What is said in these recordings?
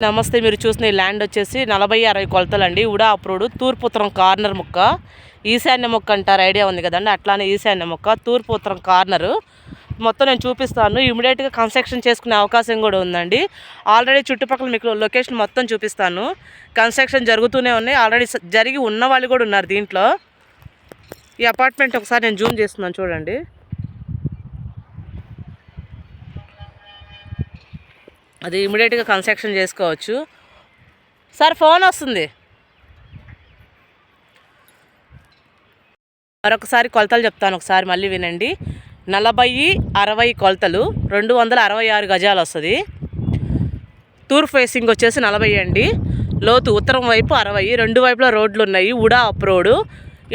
నమస్తే, మీరు చూసిన ఈ ల్యాండ్ వచ్చేసి 40-60 కొలతలండి. ఉడా అప్రూవ్డ్ తూర్పు ఉత్తరం కార్నర్ ముక్క. ఈశాన్య ముక్క అంటారు, ఐడియా ఉంది కదండి, అట్లానే ఈశాన్య ముక్క తూర్పు ఉత్తరం కార్నరు. మొత్తం నేను చూపిస్తాను. ఇమీడియట్గా కన్స్ట్రక్షన్ చేసుకునే అవకాశం కూడా ఉందండి. ఆల్రెడీ చుట్టుపక్కల మీకు లొకేషన్ మొత్తం చూపిస్తాను. కన్స్ట్రక్షన్ జరుగుతూనే ఉన్నాయి, ఆల్రెడీ జరిగి ఉన్న వాళ్ళు కూడా ఉన్నారు దీంట్లో. ఈ అపార్ట్మెంట్ ఒకసారి నేను జూమ్ చేస్తున్నాను చూడండి. అది ఇమీడియట్గా కన్స్ట్రక్షన్ చేసుకోవచ్చు. సార్ ఫోన్ వస్తుంది. మరొకసారి కొలతలు చెప్తాను, ఒకసారి మళ్ళీ వినండి. 40-60 కొలతలు, 266 గజాలు వస్తుంది. తూర్పు ఫేసింగ్ వచ్చేసి 40 అండి. లోతు ఉత్తరం వైపు 60, రెండు వైపులా రోడ్లు ఉన్నాయి. ఉడా అప్రోడ్.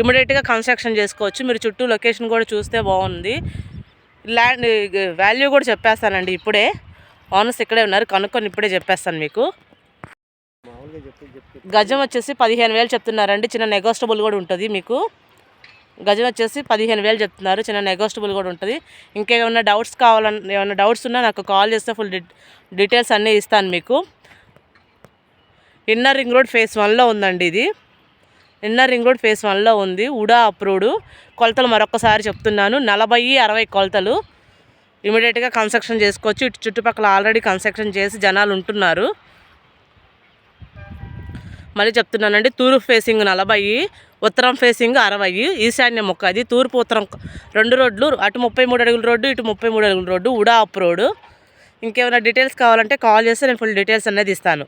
ఇమీడియట్గా కన్స్ట్రక్షన్ చేసుకోవచ్చు. మీరు చుట్టూ లొకేషన్ కూడా చూస్తే బాగుంది. ల్యాండ్ వాల్యూ కూడా చెప్పేస్తానండి ఇప్పుడే. ఓనర్స్ ఇక్కడే ఉన్నారు, కనుక్కొని ఇప్పుడే చెప్పేస్తాను మీకు. గజం వచ్చేసి 15,000 చెప్తున్నారండి. చిన్న నెగోస్టబుల్ కూడా ఉంటుంది మీకు. గజం వచ్చేసి 15,000 చెప్తున్నారు, చిన్న నెగోస్టబుల్ కూడా ఉంటుంది. ఇంకేమైనా డౌట్స్ ఏమైనా డౌట్స్ ఉన్నా నాకు కాల్ చేస్తే ఫుల్ డీటెయిల్స్ అన్నీ ఇస్తాను మీకు. ఇన్నర్ రింగ్ రోడ్ ఫేజ్ 1లో ఉందండి ఇది. ఇన్నర్ రింగ్ రోడ్ ఫేజ్ 1లో ఉంది. ఉడా అప్రూవ్డ్. కొలతలు మరొకసారి చెప్తున్నాను, 40-60 కొలతలు. ఇమీడియట్గా కన్స్ట్రక్షన్ చేసుకోవచ్చు. ఇటు చుట్టుపక్కల ఆల్రెడీ కన్స్ట్రక్షన్ చేసి జనాలు ఉంటున్నారు. మళ్ళీ చెప్తున్నానండి, తూర్పు ఫేసింగ్ 40, ఉత్తరం ఫేసింగ్ 60. ఈశాన్య ముక్క అది. తూర్పు ఉత్తరం రెండు రోడ్లు, అటు 33 అడుగుల రోడ్డు, ఇటు 33 అడుగుల రోడ్డు. ఉడా అప్రూవ్డ్. ఇంకేమైనా డీటెయిల్స్ కావాలంటే కాల్ చేస్తే నేను ఫుల్ డీటెయిల్స్ అనేది ఇస్తాను.